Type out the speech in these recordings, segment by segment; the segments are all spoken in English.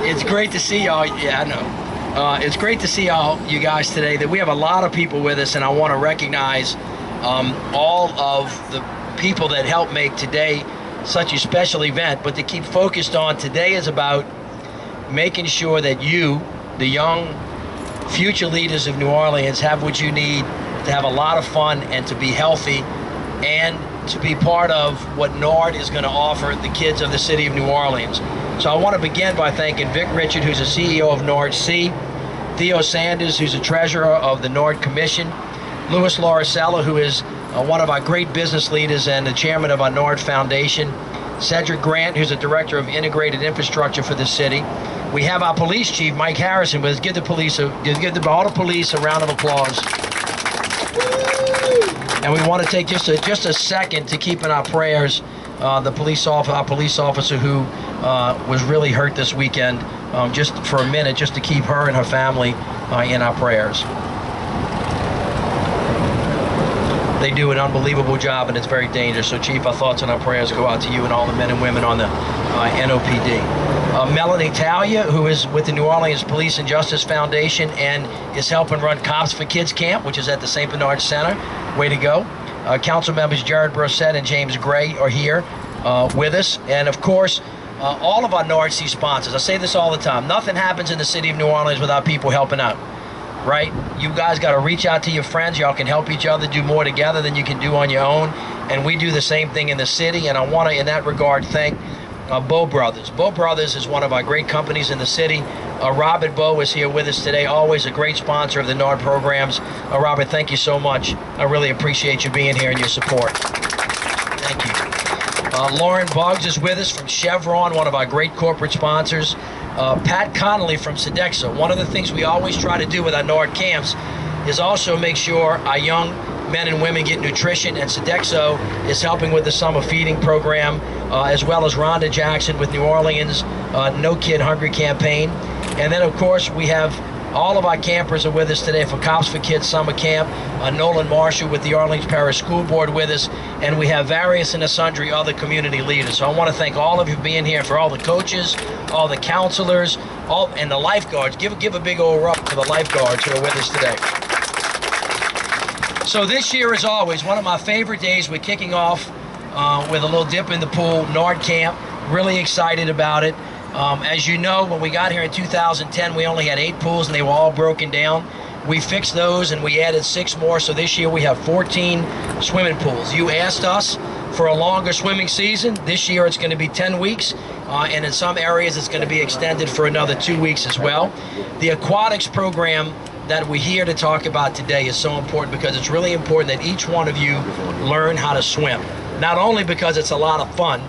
It's great to see y'all. Yeah, I know. It's great to see all you guys today. That we have a lot of people with us, and I want to recognize all of the people that helped make today such a special event. But to keep focused on, today is about making sure that you, the young future leaders of New Orleans, have what you need to have a lot of fun and to be healthy and to be part of what NORD is going to offer the kids of the city of New Orleans. So I want to begin by thanking Vic Richard, who's the CEO of NORDC, Theo Sanders, who's the treasurer of the NORD Commission, Louis Lauricella, who is one of our great business leaders and the chairman of our NORD Foundation, Cedric Grant, who's the director of integrated infrastructure for the city. We have our police chief, Mike Harrison, but let's give all the police a round of applause. And we want to take just a second to keep in our prayers our police officer who was really hurt this weekend, just for a minute, just to keep her and her family in our prayers. They do an unbelievable job, and it's very dangerous. So, Chief, our thoughts and our prayers go out to you and all the men and women on the NOPD. Melanie Talia, who is with the New Orleans Police and Justice Foundation and is helping run Cops for Kids Camp, which is at the St. Bernard Center. Way to go. Council members Jared Brossette and James Gray are here with us. And, of course, all of our NORDC sponsors. I say this all the time. Nothing happens in the city of New Orleans without people helping out. Right? You guys got to reach out to your friends. Y'all can help each other do more together than you can do on your own. And we do the same thing in the city. And I want to, in that regard, thank Bow Brothers. Bow Brothers is one of our great companies in the city. Robert Bow is here with us today, always a great sponsor of the NORD programs. Robert, thank you so much. I really appreciate you being here and your support. Thank you. Lauren Boggs is with us from Chevron, one of our great corporate sponsors. Pat Connolly from Sodexo. One of the things we always try to do with our NORD camps is also make sure our young men and women get nutrition, and Sodexo is helping with the summer feeding program, as well as Rhonda Jackson with New Orleans No Kid Hungry campaign. And then, of course, we have all of our campers are with us today for Cops for Kids Summer Camp. Nolan Marshall with the Orleans Parish School Board with us, and we have various and sundry other community leaders. So I want to thank all of you for being here, for all the coaches, all the counselors, and the lifeguards. Give a big old rub to the lifeguards who are with us today. So this year, as always, one of my favorite days. We're kicking off with a little dip in the pool, NORD Camp. Really excited about it. As you know, when we got here in 2010, we only had 8 pools and they were all broken down. We fixed those and we added 6 more. So this year we have 14 swimming pools. You asked us for a longer swimming season. This year it's going to be 10 weeks. And in some areas it's going to be extended for another 2 weeks as well. The aquatics program that we're here to talk about today is so important because it's really important that each one of you learn how to swim. Not only because it's a lot of fun,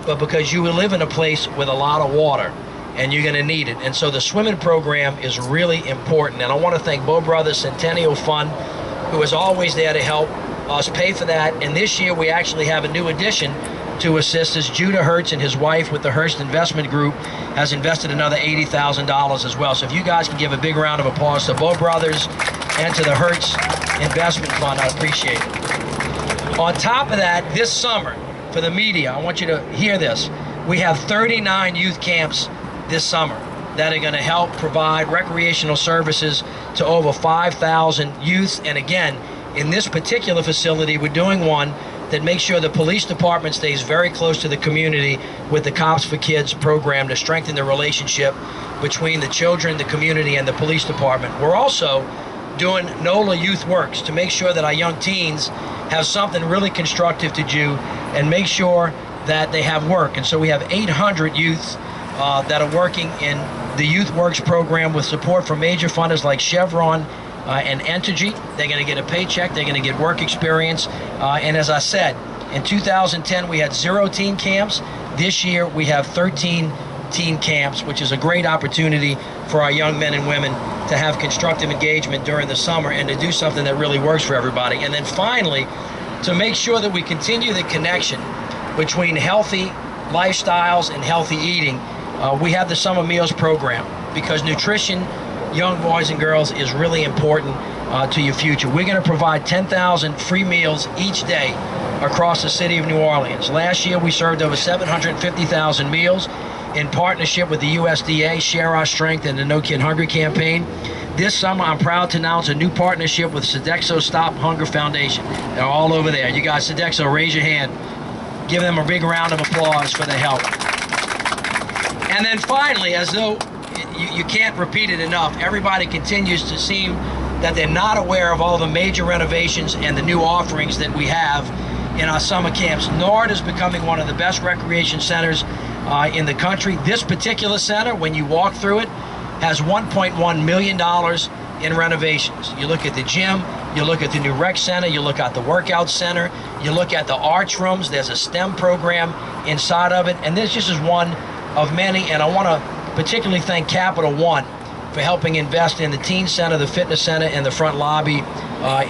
but because you will live in a place with a lot of water and you're going to need it. And so the swimming program is really important. And I want to thank Bow Brothers Centennial Fund, who is always there to help us pay for that. And this year we actually have a new addition to assist us. Judah Hertz and his wife with the Hearst Investment Group has invested another $80,000 as well. So if you guys can give a big round of applause to Bow Brothers and to the Hertz Investment Fund, I appreciate it. On top of that, this summer, for the media, I want you to hear this. We have 39 youth camps this summer that are going to help provide recreational services to over 5,000 youths. And again, in this particular facility, we're doing one that makes sure the police department stays very close to the community with the Cops for Kids program to strengthen the relationship between the children, the community, and the police department. We're also doing NOLA Youth Works to make sure that our young teens have something really constructive to do and make sure that they have work. And so we have 800 youths that are working in the Youth Works program with support from major funders like Chevron and Entergy. They're going to get a paycheck, they're going to get work experience. And as I said, in 2010 we had 0 teen camps. This year we have 13 teen camps, which is a great opportunity for our young men and women to have constructive engagement during the summer and to do something that really works for everybody. And then finally, to make sure that we continue the connection between healthy lifestyles and healthy eating, we have the Summer Meals Program, because nutrition, young boys and girls, is really important to your future. We're going to provide 10,000 free meals each day across the city of New Orleans. Last year we served over 750,000 meals. in partnership with the USDA, Share Our Strength, and the No Kid Hungry campaign. This summer, I'm proud to announce a new partnership with Sodexo Stop Hunger Foundation. They're all over there. You guys, Sodexo, raise your hand. Give them a big round of applause for the help. And then finally, as though you can't repeat it enough, everybody continues to seem that they're not aware of all the major renovations and the new offerings that we have in our summer camps. Nord is becoming one of the best recreation centers in the country. This particular center, when you walk through it, has $1.1 million in renovations. You look at the gym, you look at the new rec center, you look at the workout center, you look at the arts rooms. There's a STEM program inside of it, and this just is one of many. And I want to particularly thank Capital One for helping invest in the teen center, the fitness center, and the front lobby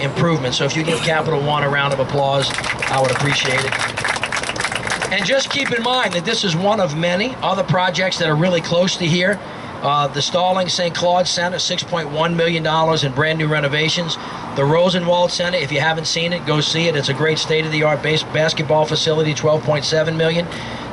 improvements. So if you give Capital One a round of applause, I would appreciate it. And just keep in mind that this is one of many other projects that are really close to here. The Stallings St. Claude Center, $6.1 million in brand new renovations. The Rosenwald Center, if you haven't seen it, go see it. It's a great state-of-the-art basketball facility, $12.7 million.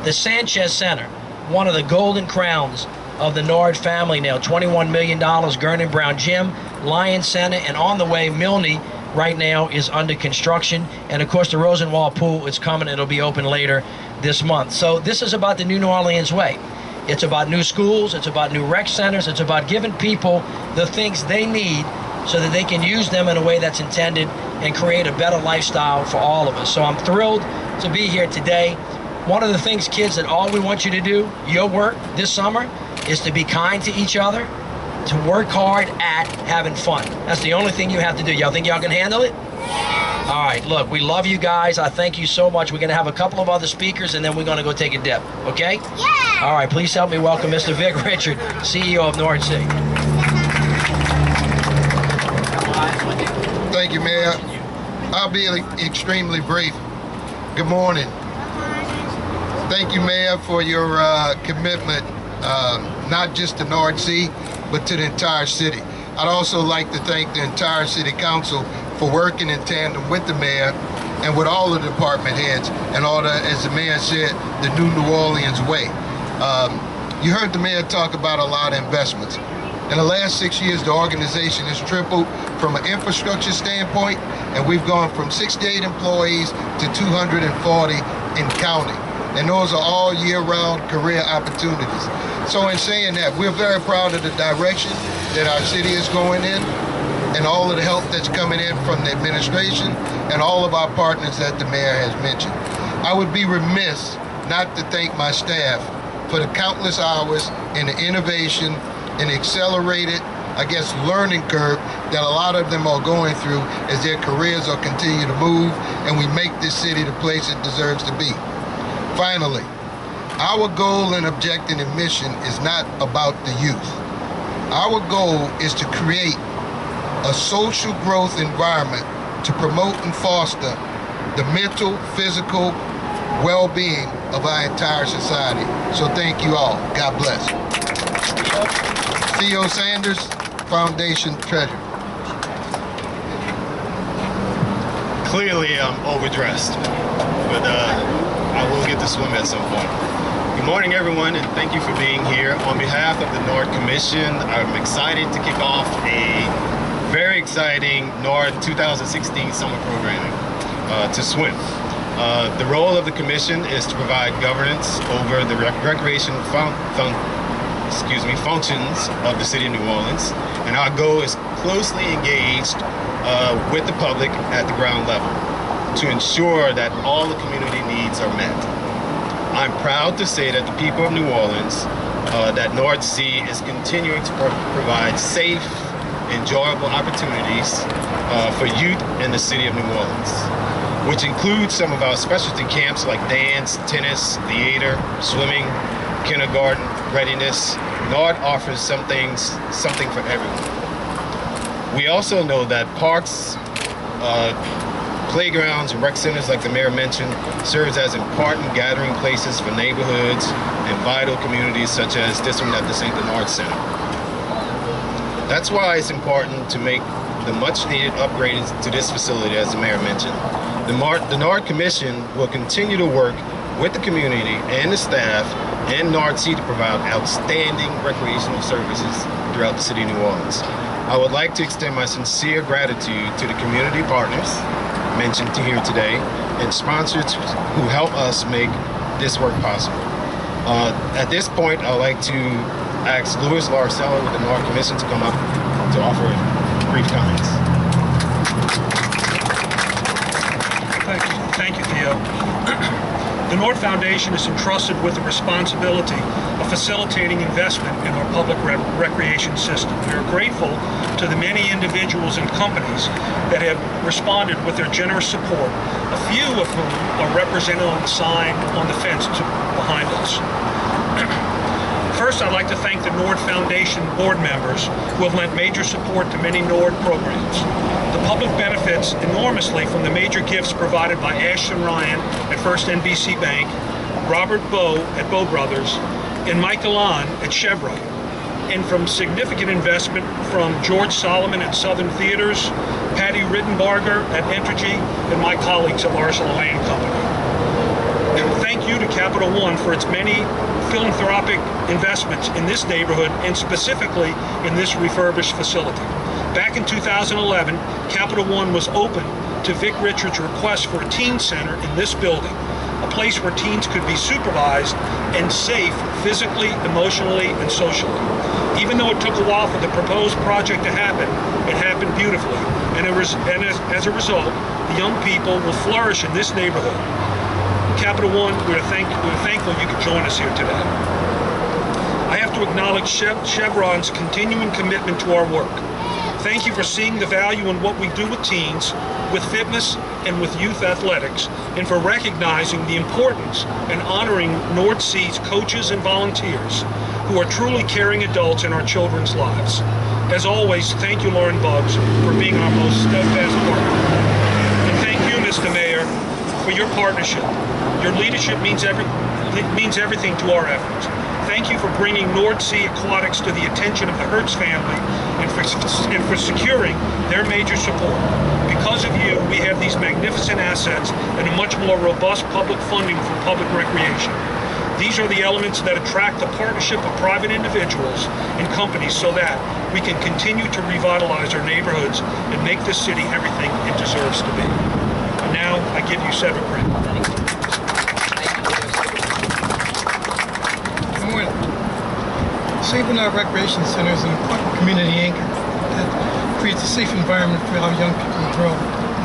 The Sanchez Center, one of the golden crowns of the Nord family now, $21 million. Gurnon Brown Gym, Lion Center, and on the way, Milne right now is under construction. And of course, the Rosenwald Pool is coming. It'll be open later this month. So this is about the new New Orleans way. It's about new schools, it's about new rec centers, it's about giving people the things they need so that they can use them in a way that's intended and create a better lifestyle for all of us. So I'm thrilled to be here today. One of the things, kids, that all we want you to do, your work this summer, is to be kind to each other, to work hard at having fun. That's the only thing you have to do. Y'all think y'all can handle it? All right, look, we love you guys. I thank you so much. We're going to have a couple of other speakers, and then we're going to go take a dip, okay? Yeah! All right, please help me welcome Mr. Vic Richard, CEO of NORDC. Thank you, Mayor. I'll be extremely brief. Good morning. Thank you, Mayor, for your commitment, not just to NORDC, but to the entire city. I'd also like to thank the entire City Council for working in tandem with the Mayor and with all the department heads and all the, as the Mayor said, the New Orleans way. You heard the Mayor talk about a lot of investments. In the last 6 years, the organization has tripled from an infrastructure standpoint, and we've gone from 68 employees to 240 in counting. And those are all year-round career opportunities. So in saying that, we're very proud of the direction that our city is going in and all of the help that's coming in from the administration and all of our partners that the Mayor has mentioned. I would be remiss not to thank my staff for the countless hours and the innovation and accelerated, I guess, learning curve that a lot of them are going through as their careers are continue to move and we make this city the place it deserves to be. Finally, our goal and objective and mission is not about the youth. Our goal is to create a social growth environment to promote and foster the mental, physical well-being of our entire society. So thank you all. God bless. Theo Sanders, Foundation Treasurer. Clearly I'm overdressed, but I will get to swim at some point. Good morning, everyone, and thank you for being here. On behalf of the Nord Commission, I'm excited to kick off a very exciting Nord 2016 summer programming to swim. The role of the Commission is to provide governance over the recreational functions of the city of New Orleans, and our goal is closely engaged with the public at the ground level to ensure that all the community needs are met. I'm proud to say that the people of New Orleans, that NORDC is continuing to provide safe, enjoyable opportunities for youth in the city of New Orleans, which includes some of our specialty camps like dance, tennis, theater, swimming, kindergarten, readiness. Nord offers something for everyone. We also know that parks, playgrounds, and rec centers, like the Mayor mentioned, serves as important gathering places for neighborhoods and vital communities such as this one at the St. Bernard Center. That's why it's important to make the much-needed upgrades to this facility, as the Mayor mentioned. The Nord Commission will continue to work with the community and the staff and NORDC to provide outstanding recreational services throughout the city of New Orleans. I would like to extend my sincere gratitude to the community partners mentioned here today and sponsors who help us make this work possible. At this point, I would like to ask Louis Larcella with the Nord Commission to come up to offer brief comments. Thank you, Theo. The Nord Foundation is entrusted with the responsibility of facilitating investment in our public recreation system. We are grateful to the many individuals and companies that have responded with their generous support, a few of whom are represented on the sign on the fence behind us. First, I'd like to thank the Nord Foundation board members who have lent major support to many Nord programs. The public benefits enormously from the major gifts provided by Ashton Ryan at First NBC Bank, Robert Bowe at Bowe Brothers, and Mike Alon at Chevron, and from significant investment from George Solomon at Southern Theaters, Patty Rittenbarger at Entergy, and my colleagues at Larson Lane Company. Thank you to Capital One for its many philanthropic investments in this neighborhood and specifically in this refurbished facility. Back in 2011, Capital One was open to Vic Richards' request for a teen center in this building, a place where teens could be supervised and safe physically, emotionally, and socially. Even though it took a while for the proposed project to happen, it happened beautifully. And as a result, the young people will flourish in this neighborhood. Capital One, we're thankful you could join us here today. I have to acknowledge Chevron's continuing commitment to our work. Thank you for seeing the value in what we do with teens, with fitness, and with youth athletics, and for recognizing the importance and honoring NORDC's coaches and volunteers who are truly caring adults in our children's lives. As always, thank you, Lauren Buggs, for being our most steadfast partner. And thank you, Mr. Mayor, for your partnership. Your leadership means everything to our efforts. Thank you for bringing NORDC Aquatics to the attention of the Hertz family and for securing their major support. Because of you, we have these magnificent assets and a much more robust public funding for public recreation. These are the elements that attract the partnership of private individuals and companies so that we can continue to revitalize our neighborhoods and make this city everything it deserves to be. And now, I give you Cedric Green. St. Bernard Recreation Center is an important community anchor that creates a safe environment for our young people to grow,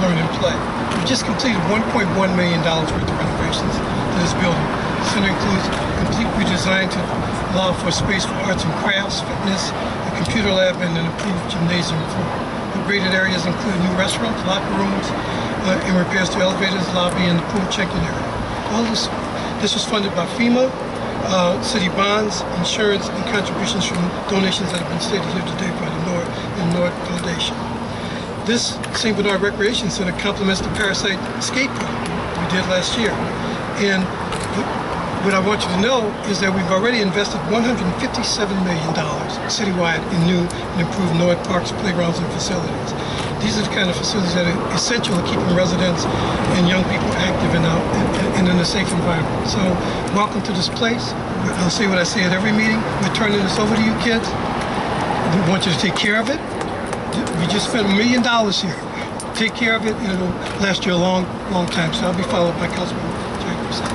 learn, and play. We just completed $1.1 million worth of renovations to this building. The center includes a complete redesign to allow for space for arts and crafts, fitness, a computer lab, and an improved gymnasium floor. Upgraded areas include new restaurants, locker rooms, and repairs to elevators, lobby, and the pool check-in area. All this was funded by FEMA, city bonds, insurance, and contributions from donations that have been stated here today by the Nord Foundation. This St. Bernard Recreation Center complements the Parasite Skate Park we did last year. And what I want you to know is that we've already invested $157 million citywide in new and improved Nord parks, playgrounds, and facilities. These are the kind of facilities that are essential to keeping residents and young people active and out and in a safe environment. So welcome to this place. I'll say what I say at every meeting. We're turning this over to you kids. We want you to take care of it. We just spent $1 million here. Take care of it and it'll last you a long, long time. So I'll be followed by Councilman Jerry Brissett.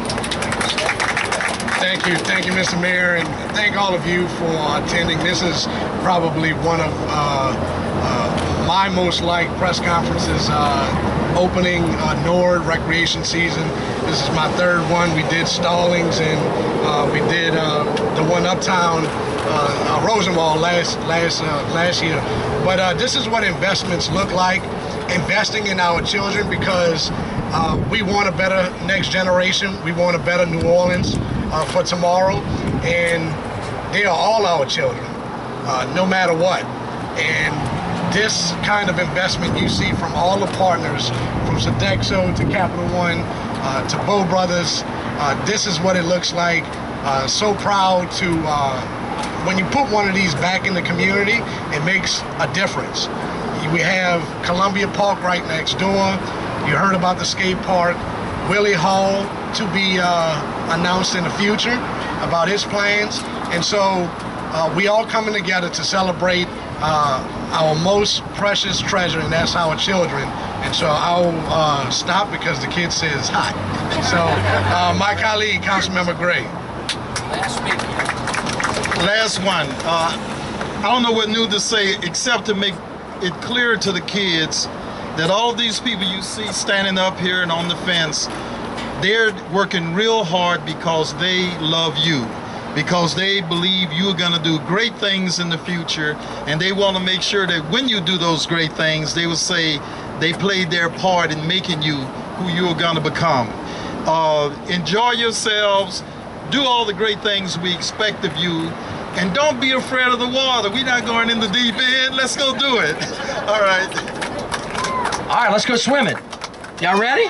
Thank you, Mr. Mayor, and thank all of you for attending. This is probably one of my most liked press conferences opening Nord recreation season. This is my third one. We did Stallings and we did the one uptown Rosenwald last year. But this is what investments look like. Investing in our children because we want a better next generation. We want a better New Orleans for tomorrow, and they are all our children, no matter what. And this kind of investment you see from all the partners, from Sodexo to Capital One to Bowe Brothers, this is what it looks like. So proud to, when you put one of these back in the community, it makes a difference. We have Columbia Park right next door. You heard about the skate park. Willie Hall to be announced in the future. about his plans. And so we all coming together to celebrate our most precious treasure, and that's our children. And so I'll stop because the kid says it's hot. So my colleague, Councilmember Gray. Last one. I don't know what new to say except to make it clear to the kids that all of these people you see standing up here and on the fence, they're working real hard because they love you, because they believe you're going to do great things in the future, and they want to make sure that when you do those great things, they will say they played their part in making you who you're going to become. Enjoy yourselves, do all the great things we expect of you, and don't be afraid of the water. We're not going in the deep end. Let's go do it. All right. All right, let's go swimming. Y'all ready?